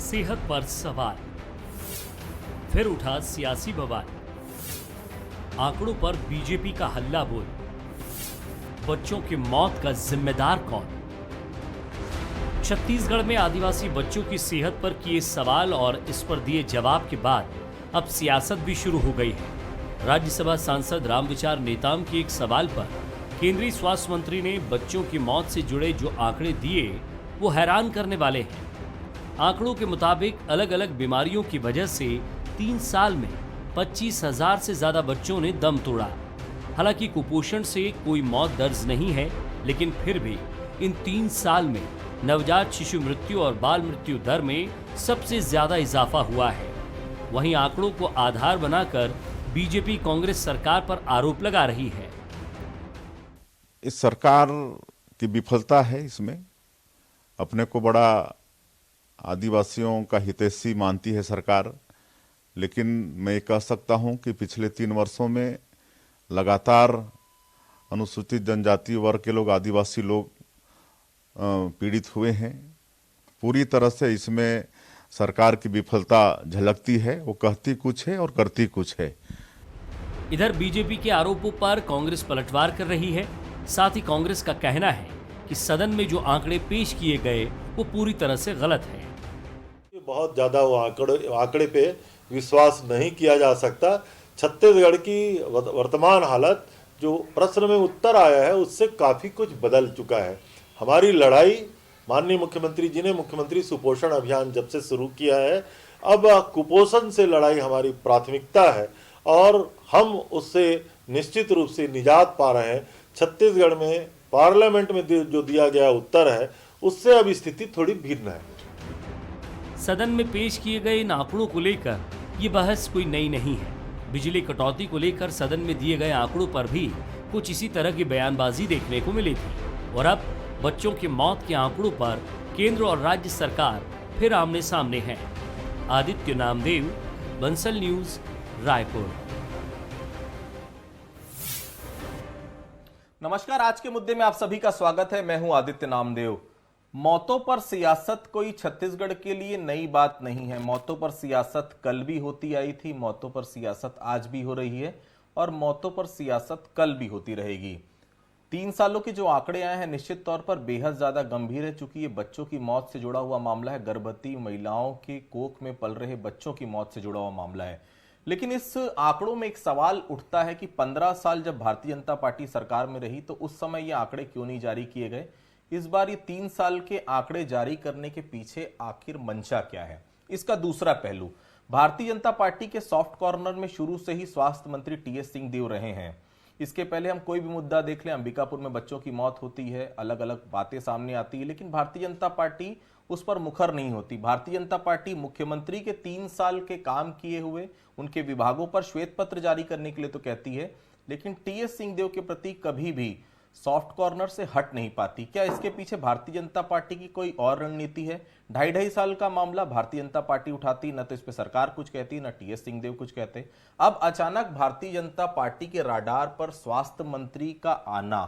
सेहत पर सवाल, फिर उठा सियासी बवाल, आंकड़ों पर बीजेपी का हल्ला बोल, बच्चों की मौत का जिम्मेदार कौन? छत्तीसगढ़ में आदिवासी बच्चों की सेहत पर किए सवाल और इस पर दिए जवाब के बाद अब सियासत भी शुरू हो गई है। राज्यसभा सांसद रामविचार नेताम के एक सवाल पर केंद्रीय स्वास्थ्य मंत्री ने बच्चों की मौत से जुड़े जो आंकड़े दिए वो हैरान करने वाले हैं। आंकड़ों के मुताबिक अलग अलग बीमारियों की वजह से 3 साल में 25,000 से ज्यादा बच्चों ने दम तोड़ा। हालांकि कुपोषण से कोई मौत दर्ज नहीं है, लेकिन फिर भी इन 3 साल में नवजात शिशु मृत्यु और बाल मृत्यु दर में सबसे ज्यादा इजाफा हुआ है। वहीं आंकड़ों को आधार बनाकर बीजेपी कांग्रेस सरकार पर आरोप लगा रही है। इस सरकार की विफलता है। इसमें अपने को बड़ा आदिवासियों का हितैषी मानती है सरकार, लेकिन मैं ये कह सकता हूं कि पिछले 3 वर्षों में लगातार अनुसूचित जनजाति वर्ग के लोग, आदिवासी लोग पीड़ित हुए हैं। पूरी तरह से इसमें सरकार की विफलता झलकती है। वो कहती कुछ है और करती कुछ है। इधर बीजेपी के आरोपों पर कांग्रेस पलटवार कर रही है। साथ ही कांग्रेस का कहना है कि सदन में जो आंकड़े पेश किए गए वो पूरी तरह से गलत है। बहुत ज्यादा वो आंकड़े पे विश्वास नहीं किया जा सकता। छत्तीसगढ़ की वर्तमान हालत, जो प्रश्न में उत्तर आया है, उससे काफी कुछ बदल चुका है। हमारी लड़ाई, माननीय मुख्यमंत्री जी ने मुख्यमंत्री सुपोषण अभियान जब से शुरू किया है, अब कुपोषण से लड़ाई हमारी प्राथमिकता है और हम उससे निश्चित रूप से निजात पा रहे हैं। छत्तीसगढ़ में पार्लियामेंट में जो दिया गया उत्तर है, उससे अब स्थिति थोड़ी भिन्न है। सदन में पेश किए गए इन आंकड़ों को लेकर ये बहस कोई नई नहीं है। बिजली कटौती को लेकर सदन में दिए गए आंकड़ों पर भी कुछ इसी तरह की बयानबाजी देखने को मिली थी और अब बच्चों की मौत के आंकड़ों पर केंद्र और राज्य सरकार फिर आमने सामने है। आदित्य नामदेव, बंसल न्यूज, रायपुर। नमस्कार, आज के मुद्दे में आप सभी का स्वागत है। मैं हूं आदित्य नामदेव। मौतों पर सियासत कोई छत्तीसगढ़ के लिए नई बात नहीं है। मौतों पर सियासत कल भी होती आई थी, मौतों पर सियासत आज भी हो रही है और मौतों पर सियासत कल भी होती रहेगी। 3 सालों के जो आंकड़े आए हैं, निश्चित तौर पर बेहद ज्यादा गंभीर है, चूंकि ये बच्चों की मौत से जुड़ा हुआ मामला है। गर्भवती महिलाओं के कोख में पल रहे बच्चों की मौत से जुड़ा हुआ मामला है। लेकिन इस आंकड़ों में एक सवाल उठता है कि 15 साल जब भारतीय जनता पार्टी सरकार में रही तो उस समय ये आंकड़े क्यों नहीं जारी किए गए। इस बार ये 3 साल के आंकड़े जारी करने के पीछे आखिर मंशा क्या है। इसका दूसरा पहलू, भारतीय जनता पार्टी के सॉफ्ट कॉर्नर में शुरू से ही स्वास्थ्य मंत्री टीएस सिंहदेव रहे हैं। इसके पहले हम कोई भी मुद्दा देख लें, अंबिकापुर में बच्चों की मौत होती है, अलग अलग बातें सामने आती है, लेकिन भारतीय जनता पार्टी उस पर मुखर नहीं होती। भारतीय जनता पार्टी मुख्यमंत्री के 3 साल के काम किए हुए उनके विभागों पर श्वेत पत्र जारी करने के लिए तो कहती है, लेकिन टीएस सिंहदेव के प्रति कभी भी सॉफ्ट कॉर्नर से हट नहीं पाती। क्या इसके पीछे भारतीय जनता पार्टी की कोई और रणनीति है? 2.5 साल का मामला भारतीय जनता पार्टी उठाती, न तो इस पे सरकार कुछ कहती, न टीएस सिंहदेव कुछ कहते। अब अचानक भारतीय जनता पार्टी के राडार पर स्वास्थ्य मंत्री का आना,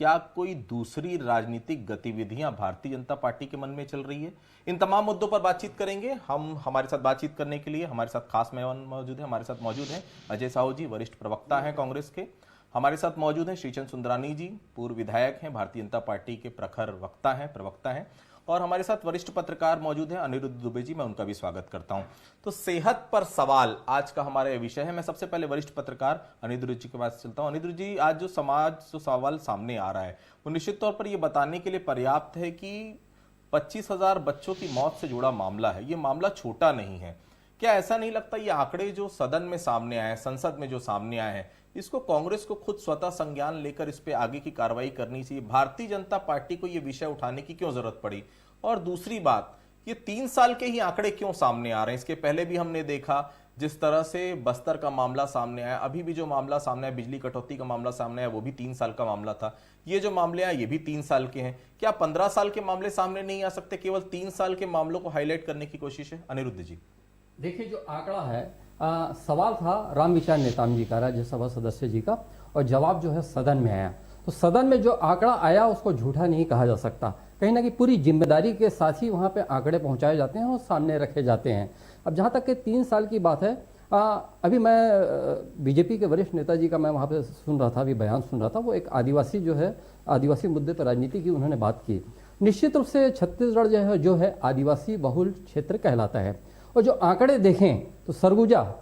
क्या कोई दूसरी राजनीतिक गतिविधियां भारतीय जनता पार्टी के मन में चल रही है? इन तमाम मुद्दों पर बातचीत करेंगे हम। हमारे साथ बातचीत करने के लिए हमारे साथ खास मेहमान मौजूद है। हमारे साथ मौजूद हैं अजय साहू जी, वरिष्ठ प्रवक्ता हैं कांग्रेस के। हमारे साथ मौजूद हैं श्रीचंद सुंदरानी जी, पूर्व विधायक हैं, भारतीय जनता पार्टी के प्रखर प्रवक्ता हैं। और हमारे साथ वरिष्ठ पत्रकार मौजूद हैं अनिरुद्ध दुबे जी, मैं उनका भी स्वागत करता हूं। तो सेहत पर सवाल आज का हमारा विषय है। मैं सबसे पहले वरिष्ठ पत्रकार अनिरुद्ध जी के पास चलता हूं। अनिरुद्ध जी, आज जो सवाल सामने आ रहा है वो निश्चित तौर पर यह बताने के लिए पर्याप्त है कि 25,000 बच्चों की मौत से जुड़ा मामला है। ये मामला छोटा नहीं है। क्या ऐसा नहीं लगता ये आंकड़े जो सदन में सामने आए हैं, संसद में जो सामने आए हैं, इसको कांग्रेस को खुद स्वतः संज्ञान लेकर इस पे आगे की कार्रवाई करनी चाहिए? भारतीय जनता पार्टी को ये विषय उठाने की क्यों जरूरत पड़ी? और दूसरी बात, ये 3 साल के ही आंकड़े क्यों सामने आ रहे हैं? इसके पहले भी हमने देखा जिस तरह से बस्तर का मामला सामने आया, अभी भी जो मामला सामने आया, बिजली कटौती का मामला सामने आया, वो भी 3 साल का मामला था। ये जो मामले आए ये भी 3 साल के हैं। क्या 15 साल के मामले सामने नहीं आ सकते? केवल 3 साल के मामलों को हाईलाइट करने की कोशिश है। अनिरुद्ध जी, देखिए, जो आंकड़ा है, सवाल था रामविचार नेताम जी का, राज्यसभा सदस्य जी का, और जवाब जो है सदन में आया। तो सदन में जो आंकड़ा आया उसको झूठा नहीं कहा जा सकता। कहीं ना कहीं पूरी जिम्मेदारी के साथ ही वहाँ पे आंकड़े पहुँचाए जाते हैं और सामने रखे जाते हैं। अब जहाँ तक कि 3 साल की बात है, अभी मैं बीजेपी के वरिष्ठ नेताजी का मैं वहाँ पे सुन रहा था, अभी बयान सुन रहा था, वो एक आदिवासी जो है, आदिवासी मुद्दे पर राजनीति की उन्होंने बात की। निश्चित रूप से छत्तीसगढ़ जो है आदिवासी बहुल क्षेत्र कहलाता है, और जो आंकड़े देखें तो सरगुजा,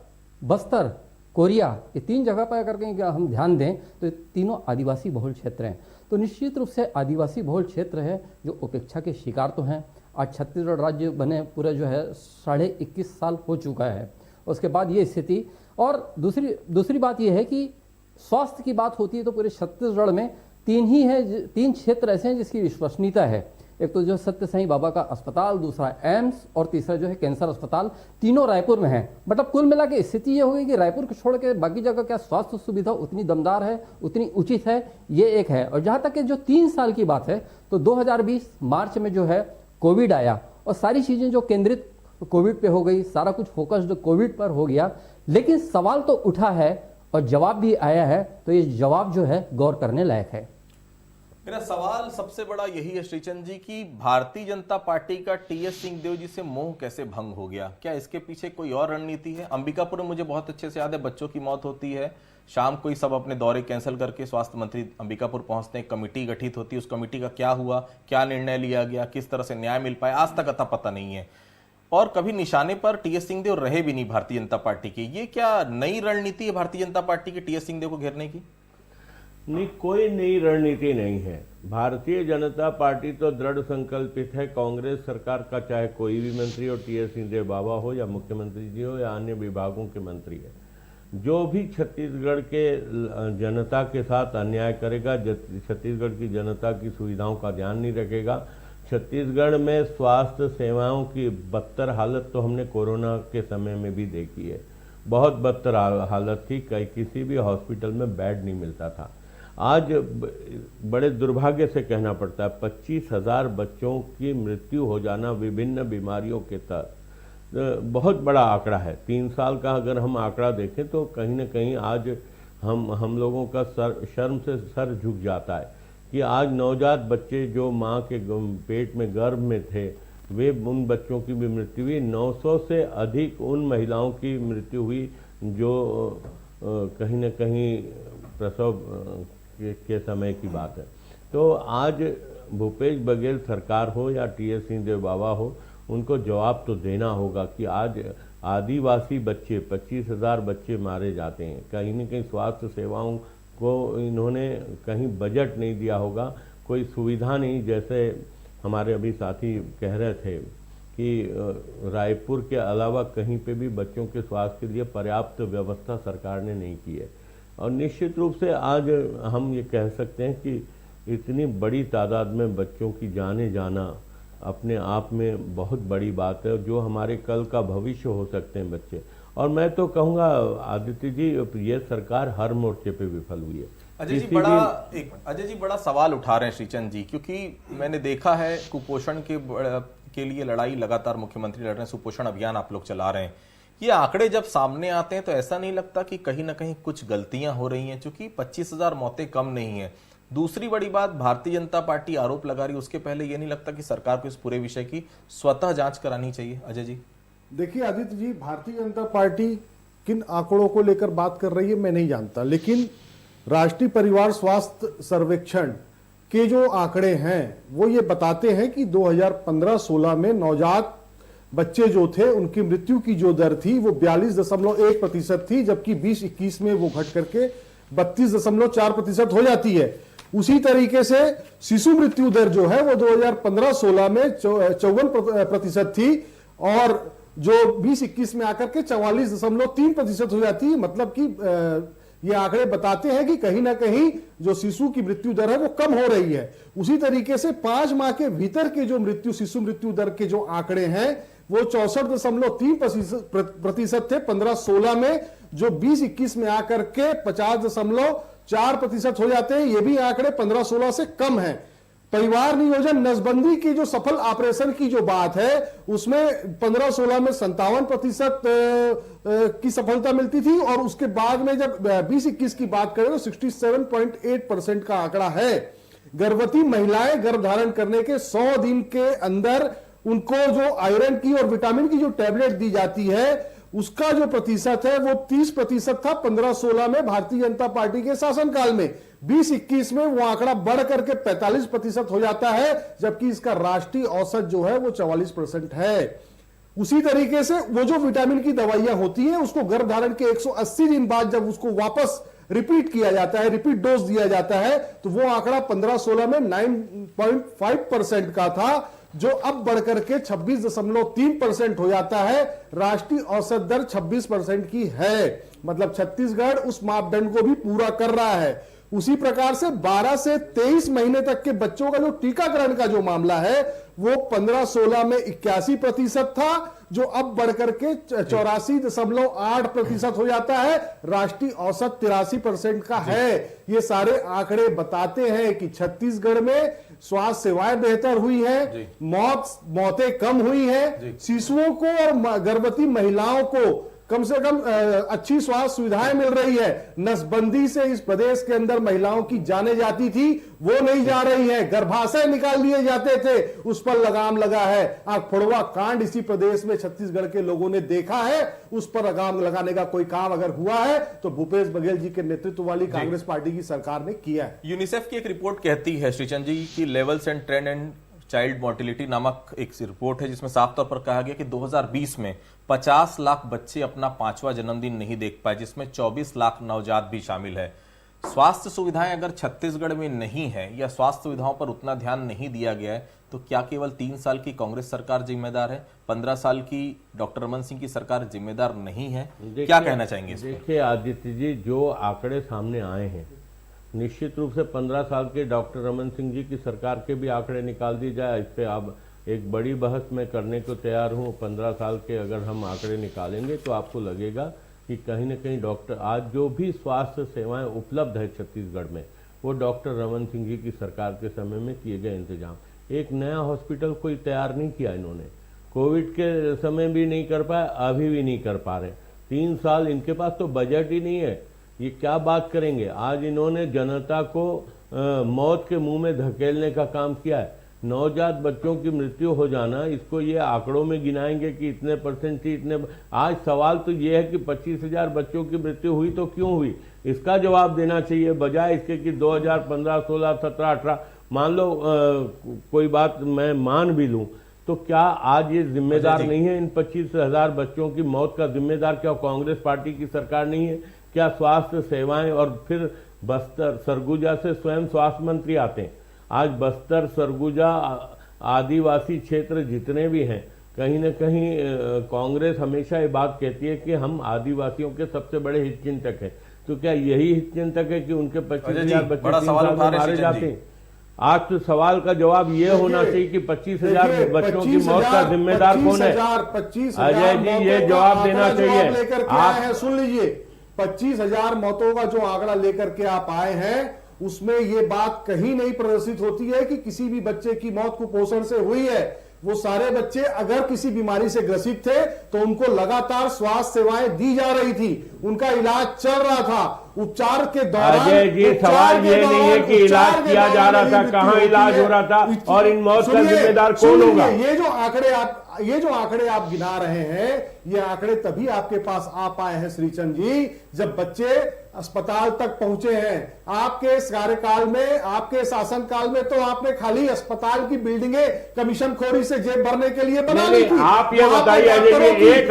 बस्तर, कोरिया, ये 3 जगह पर अगर कहीं हम ध्यान दें तो ये तीनों आदिवासी बहुल क्षेत्र हैं। तो निश्चित रूप से आदिवासी बहुल क्षेत्र है जो उपेक्षा के शिकार तो हैं। आज छत्तीसगढ़ राज्य बने पूरा जो है 21.5 साल हो चुका है, उसके बाद ये स्थिति। और दूसरी बात ये है कि स्वास्थ्य की बात होती है तो पूरे छत्तीसगढ़ में 3 क्षेत्र ऐसे हैं जिसकी विश्वसनीयता है। एक तो जो सत्य साईं बाबा का अस्पताल, दूसरा एम्स और तीसरा जो है कैंसर अस्पताल, तीनों रायपुर में है। मतलब कुल मिला के स्थिति ये होगी कि रायपुर को छोड़ के बाकी जगह क्या स्वास्थ्य सुविधा उतनी दमदार है, उतनी उचित है, ये एक है। और जहाँ तक कि जो 3 साल की बात है तो 2020 मार्च में जो है कोविड आया और सारी चीज़ें जो केंद्रित कोविड पे हो गई, सारा कुछ फोकस्ड कोविड पर हो गया। लेकिन सवाल तो उठा है और जवाब भी आया है, तो ये जवाब जो है गौर करने लायक है। मेरा सवाल सबसे बड़ा यही है श्रीचंद जी की भारतीय जनता पार्टी का टीएस सिंहदेव जी से मोह कैसे भंग हो गया? क्या इसके पीछे कोई और रणनीति है? अंबिकापुर में मुझे बहुत अच्छे से याद है, बच्चों की मौत होती है, शाम को ही सब अपने दौरे कैंसिल करके स्वास्थ्य मंत्री अंबिकापुर पहुंचते हैं, कमेटी गठित होती है, उस कमेटी का क्या हुआ, क्या निर्णय लिया गया, किस तरह से न्याय मिल पाया, आज तक अता पता नहीं है। और कभी निशाने पर टीएस सिंहदेव रहे भी नहीं भारतीय जनता पार्टी की। ये क्या नई रणनीति है भारतीय जनता पार्टी की टीएस सिंहदेव को घेरने की? नहीं, कोई नई रणनीति नहीं है। भारतीय जनता पार्टी तो दृढ़ संकल्पित है। कांग्रेस सरकार का चाहे कोई भी मंत्री हो, टीएस सिंहदेव बाबा हो या मुख्यमंत्री जी हो या अन्य विभागों के मंत्री है, जो भी छत्तीसगढ़ के जनता के साथ अन्याय करेगा, छत्तीसगढ़ की जनता की सुविधाओं का ध्यान नहीं रखेगा, छत्तीसगढ़ में स्वास्थ्य सेवाओं की बदतर हालत तो हमने कोरोना के समय में भी देखी है। बहुत बदतर हालत थी, किसी भी हॉस्पिटल में बेड नहीं मिलता था। आज बड़े दुर्भाग्य से कहना पड़ता है 25,000 बच्चों की मृत्यु हो जाना विभिन्न बीमारियों के तहत बहुत बड़ा आंकड़ा है। 3 साल का अगर हम आंकड़ा देखें तो कहीं न कहीं आज हम लोगों का शर्म से सर झुक जाता है कि आज नवजात बच्चे जो माँ के पेट में गर्भ में थे, वे उन बच्चों की भी मृत्यु हुई। 900 से अधिक उन महिलाओं की मृत्यु हुई जो कहीं न कहीं प्रसव के समय की बात है। तो आज भूपेश बघेल सरकार हो या टीएस सिंहदेव बाबा हो, उनको जवाब तो देना होगा कि आज आदिवासी बच्चे 25,000 बच्चे मारे जाते हैं। कहीं न कहीं स्वास्थ्य सेवाओं को इन्होंने कहीं बजट नहीं दिया होगा, कोई सुविधा नहीं। जैसे हमारे अभी साथी कह रहे थे कि रायपुर के अलावा कहीं पे भी बच्चों के स्वास्थ्य के लिए पर्याप्त व्यवस्था सरकार ने नहीं की है। और निश्चित रूप से आज हम ये कह सकते हैं कि इतनी बड़ी तादाद में बच्चों की जाने जाना अपने आप में बहुत बड़ी बात है, जो हमारे कल का भविष्य हो सकते हैं बच्चे। और मैं तो कहूँगा आदित्य जी, ये सरकार हर मोर्चे पे विफल हुई है। अजय जी बड़ा सवाल उठा रहे हैं श्रीचंद जी, क्योंकि मैंने देखा है कुपोषण के लिए लड़ाई लगातार मुख्यमंत्री लड़ रहे हैं, सुपोषण अभियान आप लोग चला रहे हैं। ये आंकड़े जब सामने आते हैं तो ऐसा नहीं लगता कि कहीं ना कहीं कुछ गलतियां हो रही हैं, क्योंकि 25,000 मौतें कम नहीं है। दूसरी बड़ी बात, भारतीय जनता पार्टी आरोप लगा रही है, उसके पहले ये नहीं लगता कि सरकार को इस पूरे विषय की स्वतः जांच करानी चाहिए? अजय जी देखिए आदित्य जी, भारतीय जनता पार्टी किन आंकड़ों को लेकर बात कर रही है मैं नहीं जानता, लेकिन राष्ट्रीय परिवार स्वास्थ्य सर्वेक्षण के जो आंकड़े हैं वो ये बताते हैं कि 2015-16 में नवजात बच्चे जो थे उनकी मृत्यु की जो दर थी वो 42.1% थी, जबकि 2021 में वो घट करके 32.4% हो जाती है। उसी तरीके से शिशु मृत्यु दर जो है वो 2015-16 में 54% थी और जो 2021 में आकर के 44.3% हो जाती है। मतलब कि ये आंकड़े बताते हैं कि कहीं ना कहीं जो शिशु की मृत्यु दर है वो कम हो रही है। उसी तरीके से 5 माह के भीतर के जो शिशु मृत्यु दर के जो आंकड़े हैं वो 64.3% थे 15-16 में, जो 2021 में आकर के 50.4% हो जाते हैं। ये भी आंकड़े 15-16 से कम है। परिवार नियोजन नसबंदी की जो सफल ऑपरेशन की जो बात है उसमें 15-16 में 57% की सफलता मिलती थी और उसके बाद में जब 20-21 की बात करें तो 67.8% का आंकड़ा है। गर्भवती महिलाएं गर्भ धारण करने के 100 दिन के अंदर उनको जो आयरन की और विटामिन की जो टैबलेट दी जाती है उसका जो प्रतिशत है वो 30% था 15-16 में भारतीय जनता पार्टी के शासनकाल में। 20-21 में वो आंकड़ा बढ़ करके 45% हो जाता है, जबकि इसका राष्ट्रीय औसत जो है वो 44% है। उसी तरीके से वो जो विटामिन की दवाइयां होती हैं उसको गर्भ धारण के 180 दिन बाद जब उसको वापस रिपीट किया जाता है, रिपीट डोज दिया जाता है, तो वो आंकड़ा 15-16 में 9.5% का था, जो अब बढ़कर के 26.3% हो जाता है। राष्ट्रीय औसत दर 26% की है, मतलब छत्तीसगढ़ उस मापदंड को भी पूरा कर रहा है। उसी प्रकार से 12 से 23 महीने तक के बच्चों का जो टीकाकरण का जो मामला है वो 15-16 में 81% था, जो अब बढ़कर के 84.8% हो जाता है। राष्ट्रीय औसत 83% का है। ये सारे आंकड़े बताते हैं कि छत्तीसगढ़ में स्वास्थ्य सेवाएं बेहतर हुई है, मौतें कम हुई है, शिशुओं को और गर्भवती महिलाओं को कम से कम अच्छी स्वास्थ्य सुविधाएं मिल रही है। नसबंदी से इस प्रदेश के अंदर महिलाओं की जाने जाती थी, वो नहीं जा रही है। गर्भाशय निकाल लिए जाते थे, उस पर लगाम लगा है। आंखफोड़वा कांड इसी प्रदेश में छत्तीसगढ़ के लोगों ने देखा है, उस पर लगाम लगाने का कोई काम अगर हुआ है तो भूपेश बघेल जी के नेतृत्व वाली कांग्रेस पार्टी की सरकार ने किया है। यूनिसेफ की एक रिपोर्ट कहती है श्रीचंद जी की levels and trend and child mortality नामक एक रिपोर्ट है, जिसमें साफ तौर पर कहा गया कि 2020 में 50 लाख बच्चे अपना 5वां जन्मदिन नहीं देख पाए, जिसमें 24 लाख नवजात भी शामिल है। स्वास्थ्य सुविधाएं अगर छत्तीसगढ़ में नहीं है या स्वास्थ्य सुविधाओं पर उतना ध्यान नहीं दिया गया है, तो क्या केवल 3 साल की कांग्रेस सरकार जिम्मेदार है? 15 साल की डॉक्टर रमन सिंह की सरकार जिम्मेदार नहीं है? क्या कहना चाहेंगे इस पर? देखिए आदित्य जी, जो आंकड़े सामने आए हैं, निश्चित रूप से 15 साल के डॉक्टर रमन सिंह जी की सरकार के भी आंकड़े निकाल दिए जाए, इस पर अब एक बड़ी बहस मैं करने को तैयार हूँ। 15 साल के अगर हम आंकड़े निकालेंगे तो आपको लगेगा कि कहीं ना कहीं डॉक्टर आज जो भी स्वास्थ्य सेवाएं उपलब्ध है छत्तीसगढ़ में, वो डॉक्टर रमन सिंह जी की सरकार के समय में किए गए इंतजाम। एक नया हॉस्पिटल कोई तैयार नहीं किया इन्होंने, कोविड के समय भी नहीं कर पाए, अभी भी नहीं कर पा रहे। 3 साल इनके पास तो बजट ही नहीं है, ये क्या बात करेंगे। आज इन्होंने जनता को मौत के मुंह में धकेलने का काम किया है। नवजात बच्चों की मृत्यु हो जाना, इसको ये आंकड़ों में गिनाएंगे कि इतने परसेंट थी, इतने। आज सवाल तो ये है कि 25,000 बच्चों की मृत्यु हुई तो क्यों हुई, इसका जवाब देना चाहिए, बजाय इसके कि 2015, 16, 17, 18 मान लो कोई बात मैं मान भी लूं, तो क्या आज ये जिम्मेदार नहीं है? इन 25,000 बच्चों की मौत का जिम्मेदार क्या कांग्रेस पार्टी की सरकार नहीं है? क्या स्वास्थ्य सेवाएं, और फिर बस्तर सरगुजा से स्वयं स्वास्थ्य मंत्री आते हैं। आज बस्तर, सरगुजा, आदिवासी क्षेत्र जितने भी हैं, कहीं न कहीं कांग्रेस हमेशा ये बात कहती है कि हम आदिवासियों के सबसे बड़े हितचिंतक हैं। तो क्या यही हितचिंतक है कि उनके 25,000 बच्चे 3 साल में मारे जाते हैं? आज तो सवाल का जवाब ये होना चाहिए कि 25,000 बच्चों की मौत का जिम्मेदार कौन है? अजय जी, ये जवाब देना चाहिए। आप सुन लीजिए, 25,000 मौतों का जो आंकड़ा लेकर के आप आए हैं, उसमें यह बात कहीं नहीं प्रदर्शित होती है कि किसी भी बच्चे की मौत कुपोषण से हुई है। वो सारे बच्चे अगर किसी बीमारी से ग्रसित थे तो उनको लगातार स्वास्थ्य सेवाएं दी जा रही थी, उनका इलाज चल रहा था। उपचार के दौरान अजय जी, सवाल ये नहीं है कि इलाज किया जा रहा था, कहां इलाज हो रहा था और इन मौत का जिम्मेदार कौन होगा? ये जो आंकड़े आप गिना रहे हैं, ये आंकड़े तभी आपके पास आ पाए हैं श्रीचंद जी, जब बच्चे अस्पताल तक पहुंचे हैं। आपके कार्यकाल में, आपके शासनकाल में तो आपने खाली अस्पताल की बिल्डिंगें कमीशन खोरी से जेब भरने के लिए बना ली थी। आप ये बताइए अजय जी, एक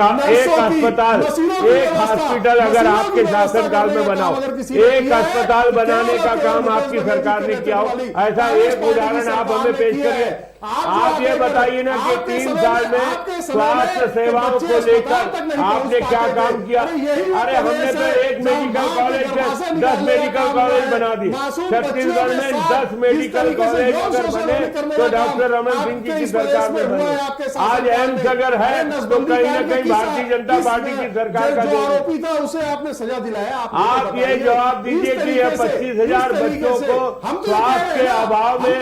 हॉस्पिटल अगर आपके शासनकाल में बनाओ, एक अस्पताल बनाने का काम आपकी सरकार ने किया हो, ऐसा एक उदाहरण आप हमें पेश करिए। आप ये बताइए ना कि 3 साल में स्वास्थ्य सेवाओं को लेकर आपने क्या काम किया? अरे हमने तो एक मेडिकल कॉलेज से 10 मेडिकल कॉलेज बना दिए। छत्तीसगढ़ में 10 मेडिकल कॉलेज अगर बने तो डॉक्टर रमन सिंह जी की सरकार में बने। आज एम्स अगर है तो कहीं ना कहीं भारतीय जनता पार्टी की सरकार का जो आरोपी था उसे आपने सजा दिलाया। आप ये जवाब दीजिए कि यह 25,000 बच्चों को स्वास्थ्य के अभाव में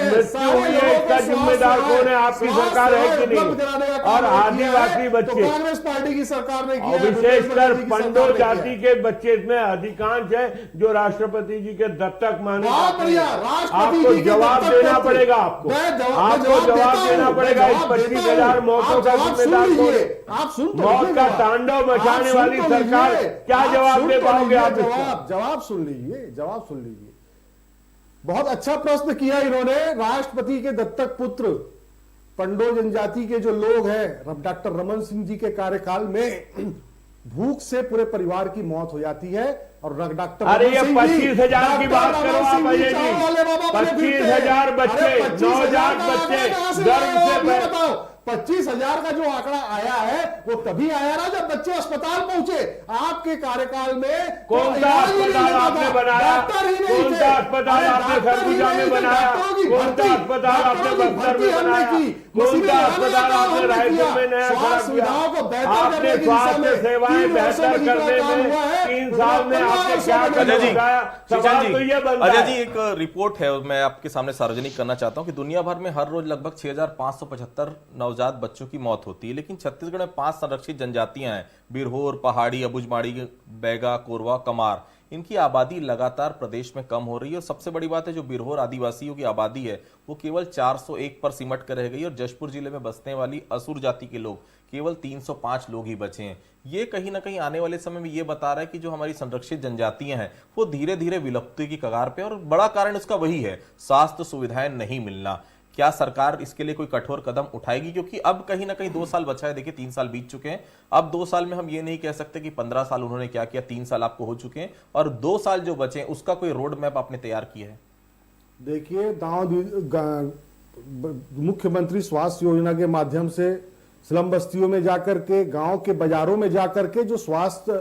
मृत्यु हुई है, इसका जिम्मेदार कौन है? आपकी सरकार है कि नहीं? कराने का काम और नहीं किया आदिवासी है, बच्चे, तो कांग्रेस पार्टी की सरकार ने किया और है, विशेषकर भूपेश बघेल जी की पंडो सरकार ने किया जाति है। के बच्चे इसमें अधिकांश है जो राष्ट्रपति जी के दत्तक माने बहुत जाते बढ़िया, हैं। राष्ट्रपति आपको जी के जवाब दत्तक देना पुत्र। पड़ेगा, आपको मैं जवाब आपको जवाब देता देना हूं, पड़ेगा। मैं इस जवाब देता 25,000 हूं। मौतों आप का जवाब सुन जिम्मेदार कौन है? लीजिए, आप सुन तो मौत लीजिए का जवाब। तांडव आप मचाने सुन वाली तो सरकार लीजिए, क्या आप जवाब सुन दे तो पाओगे लीजिए, आप इसका? जवाब सुन लीजिए, जवाब सुन लीजिए। बहुत अच्छा प्रश्न किया इन्होंने। राष्ट्रपति के दत्तक पुत्र पंडो जनजाति के जो लोग हैं, डॉक्टर रमन सिंह जी के कार्यकाल में भूख से पूरे परिवार की मौत हो जाती है। और डॉक्टर अरे रमन ये सिंह जी, 25,000 की बात डॉक्टर करो रमन आप सिंह अजय चावल जी। वाले बाबा बने फिरते हैं। 25,000 बच्चे, अरे 25,000 नवजात का बच्चे, आंकड़ा कहां से गर्भ लाए हो से आप ये बताओ। 25,000 का जो आंकड़ा आया है वो तभी आया ना जब बच्चे अस्पताल पहुंचे। आपके कार्यकाल में कौन तो सा इलाज ही नहीं अस्पताल होता आपने था। बनाया? डॉक्टर ही नहीं कौन थे। सा अस्पताल अरे आपने डॉक्टर ही सरगुजा में नहीं थे, बनाया? डॉक्टरों की कौन सा भर्ती- अस्पताल आपने डॉक्टरों की बक्सर भर्ती में हमने बनाया? की। कौन मशीनें सा लगाने का अस्पताल काम आपने हमने रायपुर किया। में नया स्वास्थ्य खड़ा किया? सुविधाओं को बेहतर आपने करने की दिशा स्वास्थ्य में सेवाएं 3 वर्षों बेहतर में जितना करने काम में हुआ है, 3 साल में 15 आपने वर्षों क्या में कदम नहीं हुआ। उठाया? सवाल तो ये बनता अजय है। जी, एक रिपोर्ट है मैं आपके सामने सार्वजनिक करना चाहता हूं कि दुनिया भर में हर रोज लगभग 6,575 नवजात बच्चों की मौत होती है, लेकिन छत्तीसगढ़ में 5 संरक्षित जनजातियां हैं, बिरहोर, पहाड़ी, अबुझमाड़ी, बैगा, कोरवा, कमार। इनकी आबादी लगातार प्रदेश में कम हो रही है और सबसे बड़ी बात है जो बिरहोर आदिवासियों की आबादी है वो केवल 401 पर सिमट कर रह गई और जशपुर जिले में बसने वाली असुर जाति के लोग केवल 305 लोग ही बचे हैं। ये कहीं ना कहीं आने वाले समय में ये बता रहा है कि जो हमारी संरक्षित जनजातियां हैं वो धीरे धीरे विलुप्ति की कगार पे, और बड़ा कारण उसका वही है स्वास्थ्य सुविधाएं नहीं मिलना। क्या सरकार इसके लिए कोई कठोर कदम उठाएगी? क्योंकि अब कहीं ना कहीं 2 साल बचा है। देखिए 3 साल बीत चुके हैं। अब 2 साल में हम ये नहीं कह सकते कि 15 साल उन्होंने क्या किया, 3 साल आपको हो चुके हैं और 2 साल जो बचे हैं उसका कोई रोड मैप आपने तैयार किया है? देखिए, मुख्यमंत्री स्वास्थ्य योजना के माध्यम से स्लम बस्तियों में जाकर के, गांव के बाजारों में जाकर के जो स्वास्थ्य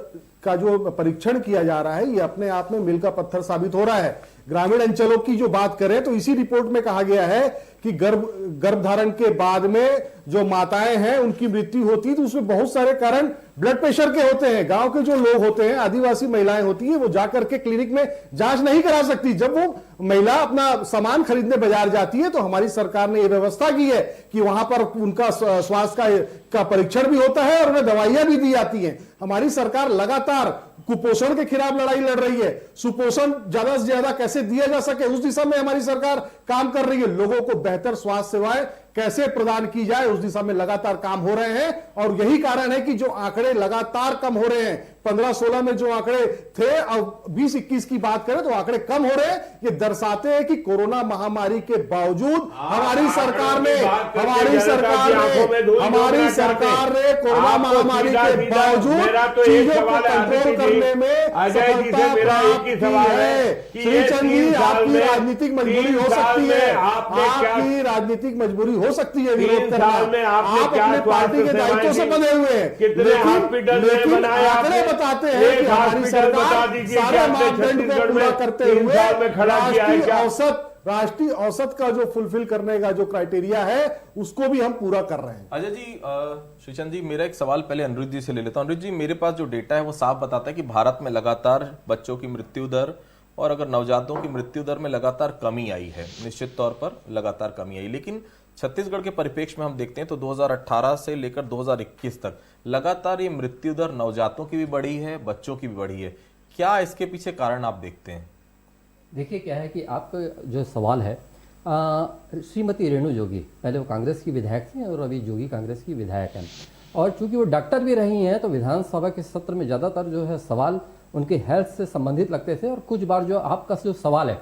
का जो परीक्षण किया जा रहा है ये अपने आप में मील का पत्थर साबित हो रहा है। ग्रामीण अंचलों की जो बात करें तो इसी रिपोर्ट में कहा गया है कि गर्भधारण के बाद में जो माताएं हैं उनकी मृत्यु होती है तो उसमें बहुत सारे कारण ब्लड प्रेशर के होते हैं। गांव के जो लोग होते हैं, आदिवासी महिलाएं होती है, वो जाकर के क्लिनिक में जांच नहीं करा सकती। जब वो महिला अपना सामान खरीदने बाजार जाती है तो हमारी सरकार ने यह व्यवस्था की है कि वहां पर उनका स्वास्थ्य का परीक्षण भी होता है और उन्हें दवाइयां भी दी जाती हैं। हमारी सरकार लगातार कुपोषण के खिलाफ लड़ाई लड़ रही है। सुपोषण ज्यादा से ज्यादा कैसे दिया जा सके उस दिशा में हमारी सरकार काम कर रही है। लोगों को बेहतर स्वास्थ्य सेवाएं कैसे प्रदान की जाए उस दिशा में लगातार काम हो रहे हैं और यही कारण है कि जो आंकड़े लगातार कम हो रहे हैं, 15-16 में जो आंकड़े थे अब 20-21 की बात करें तो आंकड़े कम हो रहे हैं। ये दर्शाते हैं कि कोरोना महामारी के बावजूद हमारी सरकार ने कोरोना महामारी के बावजूद चीजों को कंट्रोल करने में सफलता प्राप्त की है। श्री चंद जी, आपकी राजनीतिक मजबूरी हो सकती है, आपकी राजनीतिक मजबूरी हो सकती है विरोध करना। आप अपने पार्टी के दायित्व से बंधे हुए हैं, लेकिन आंकड़े बताते हैं कि हमारी सरकार सारे मापदंड को पूरा करते हुए राष्ट्रीय औसत का जो फुलफिल करने का जो क्राइटेरिया है उसको भी हम पूरा कर रहे हैं। अजय जी, श्रीचंद जी, मेरा एक सवाल पहले अनिरुद्ध जी से ले लेता हूं। अनिरुद्ध जी, मेरे पास जो डेटा है वो साफ बताता है कि भारत में लगातार बच्चों की मृत्यु दर और अगर नवजातों की मृत्यु दर में लगातार कमी आई है, निश्चित तौर पर लगातार कमी आई। लेकिन छत्तीसगढ़ के परिप्रेक्ष्य में हम देखते हैं तो 2018 से लेकर 2021 तक लगातार ये मृत्यु दर नवजातों की भी बढ़ी है, बच्चों की भी बढ़ी है। क्या इसके पीछे कारण आप देखते हैं? देखिए, क्या है कि आपका जो सवाल है, श्रीमती रेणु जोगी पहले वो कांग्रेस की विधायक थी और अभी जोगी कांग्रेस की विधायक हैं, और चूंकि वो डॉक्टर भी रही हैं तो विधानसभा के सत्र में ज़्यादातर जो है सवाल उनके हेल्थ से संबंधित लगते थे और कुछ बार जो आपका जो सवाल है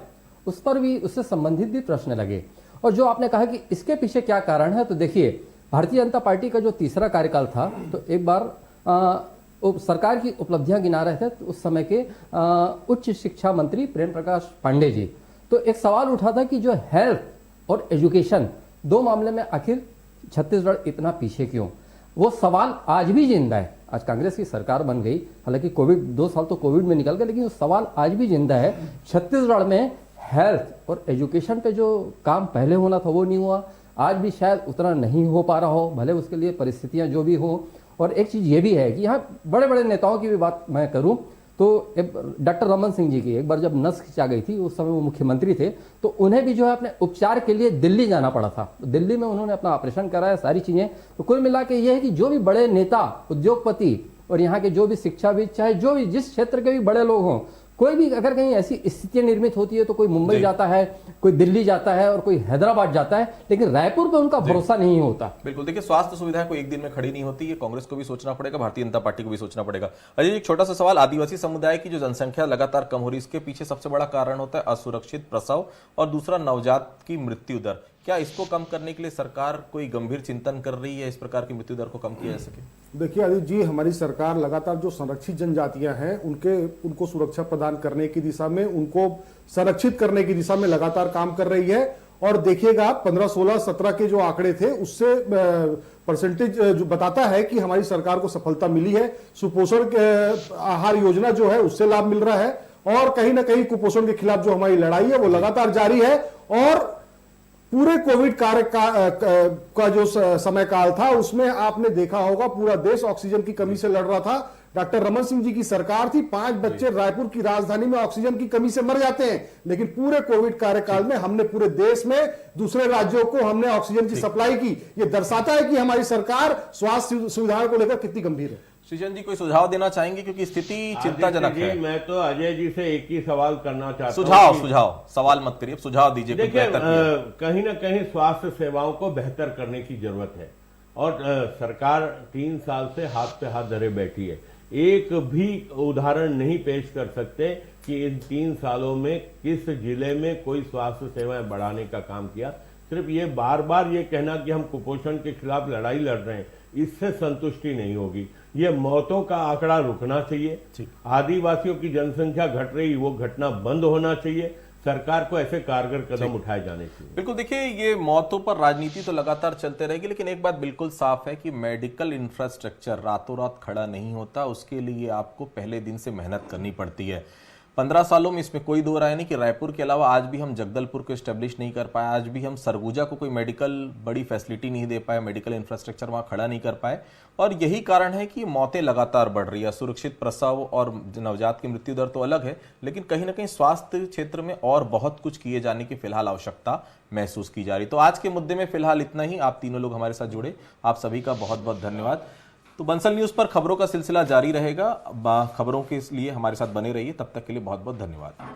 उस पर भी उससे संबंधित भी प्रश्न लगे। और जो आपने कहा कि इसके पीछे क्या कारण है, तो देखिए, भारतीय जनता पार्टी का जो तीसरा कार्यकाल था तो एक बार सरकार की उपलब्धियां गिना रहे थे तो उस समय के उच्च शिक्षा मंत्री प्रेम प्रकाश पांडे जी, तो एक सवाल उठा था कि जो हेल्थ और एजुकेशन दो मामले में आखिर छत्तीसगढ़ इतना पीछे क्यों। वो सवाल आज भी जिंदा है। आज कांग्रेस की सरकार बन गई, हालांकि कोविड 2 साल तो कोविड में निकल गए, लेकिन वो सवाल आज भी जिंदा है। छत्तीसगढ़ में हेल्थ और एजुकेशन पे जो काम पहले होना था वो नहीं हुआ, आज भी शायद उतना नहीं हो पा रहा हो, भले उसके लिए परिस्थितियां जो भी हो। और एक चीज़ ये भी है कि यहाँ बड़े बड़े नेताओं की भी बात मैं करूं तो डॉक्टर रमन सिंह जी की एक बार जब नस खिंचा गई थी, उस समय वो मुख्यमंत्री थे, तो उन्हें भी जो है अपने उपचार के लिए दिल्ली जाना पड़ा था। दिल्ली में उन्होंने अपना ऑपरेशन कराया, सारी चीज़ें। तो कुल मिला के ये है कि जो भी बड़े नेता, उद्योगपति और यहाँ के जो भी शिक्षाविद, चाहे जो भी जिस क्षेत्र के भी बड़े लोग हों, कोई भी अगर कहीं ऐसी स्थितियां निर्मित होती है तो कोई मुंबई जाता है, कोई दिल्ली जाता है और कोई हैदराबाद जाता है, लेकिन रायपुर पे उनका भरोसा नहीं होता। बिल्कुल, देखिए स्वास्थ्य सुविधाएं कोई एक दिन में खड़ी नहीं होती, ये कांग्रेस को भी सोचना पड़ेगा, भारतीय जनता पार्टी को भी सोचना पड़ेगा। अजय, एक छोटा सा सवाल, आदिवासी समुदाय की जो जनसंख्या लगातार कम हो रही है, इसके पीछे सबसे बड़ा कारण होता है असुरक्षित प्रसव और दूसरा नवजात की मृत्यु दर। क्या इसको कम करने के लिए सरकार कोई गंभीर चिंतन कर रही है, इस प्रकार की मृत्यु दर को कम किया जा सके? देखिए आदित्य जी, हमारी सरकार लगातार जो संरक्षित जनजातियां हैं उनको सुरक्षा प्रदान करने की दिशा में, उनको संरक्षित करने की दिशा में लगातार काम कर रही है। और देखिएगा 15, 16, 17 के जो आंकड़े थे उससे परसेंटेज जो बताता है कि हमारी सरकार को सफलता मिली है। सुपोषण आहार योजना जो है उससे लाभ मिल रहा है और कहीं ना कहीं कुपोषण के खिलाफ जो हमारी लड़ाई है वो लगातार जारी है। और पूरे कोविड कार्य का जो समय काल था उसमें आपने देखा होगा पूरा देश ऑक्सीजन की कमी से लड़ रहा था। डॉक्टर रमन सिंह जी की सरकार थी, 5 बच्चे रायपुर की राजधानी में ऑक्सीजन की कमी से मर जाते हैं, लेकिन पूरे कोविड कार्यकाल में हमने पूरे देश में दूसरे राज्यों को हमने ऑक्सीजन की सप्लाई की। ये दर्शाता है कि हमारी सरकार स्वास्थ्य सुविधाओं को लेकर कितनी गंभीर है। श्रीचंद जी, कोई सुझाव देना चाहेंगे, क्योंकि स्थिति चिंताजनक है। मैं तो अजय जी से एक ही सवाल करना चाहता हूं। सुझाव सवाल मत करिए, सुझाव दीजिए। देखिए, कहीं ना कहीं स्वास्थ्य सेवाओं को बेहतर करने की जरूरत है और सरकार 3 साल से हाथ पे हाथ धरे बैठी है। एक भी उदाहरण नहीं पेश कर सकते कि इन 3 सालों में किस जिले में कोई स्वास्थ्य सेवाएं बढ़ाने का काम किया। सिर्फ ये बार बार ये कहना कि हम कुपोषण के खिलाफ लड़ाई लड़ रहे हैं, इससे संतुष्टि नहीं होगी। ये मौतों का आंकड़ा रुकना चाहिए। आदिवासियों की जनसंख्या घट रही, वो घटना बंद होना चाहिए। सरकार को ऐसे कारगर कदम उठाए जाने चाहिए। बिल्कुल, देखिए ये मौतों पर राजनीति तो लगातार चलते रहेगी, लेकिन एक बात बिल्कुल साफ है कि मेडिकल इंफ्रास्ट्रक्चर रातों रात खड़ा नहीं होता। उसके लिए आपको पहले दिन से मेहनत करनी पड़ती है। 15 सालों में इसमें कोई दो राय नहीं कि रायपुर के अलावा आज भी हम जगदलपुर को एस्टेब्लिश नहीं कर पाए, आज भी हम सरगुजा को कोई मेडिकल बड़ी फैसिलिटी नहीं दे पाए, मेडिकल इंफ्रास्ट्रक्चर वहां खड़ा नहीं कर पाए। और यही कारण है कि मौतें लगातार बढ़ रही है। सुरक्षित प्रसव और नवजात की मृत्यु दर तो अलग है, लेकिन कहीं ना कहीं स्वास्थ्य क्षेत्र में और बहुत कुछ किए जाने की फिलहाल आवश्यकता महसूस की जा रही। तो आज के मुद्दे में फिलहाल इतना ही। आप तीनों लोग हमारे साथ जुड़े, आप सभी का बहुत बहुत धन्यवाद। तो बंसल न्यूज पर खबरों का सिलसिला जारी रहेगा। खबरों के लिए हमारे साथ बने रहिए। तब तक के लिए बहुत बहुत धन्यवाद।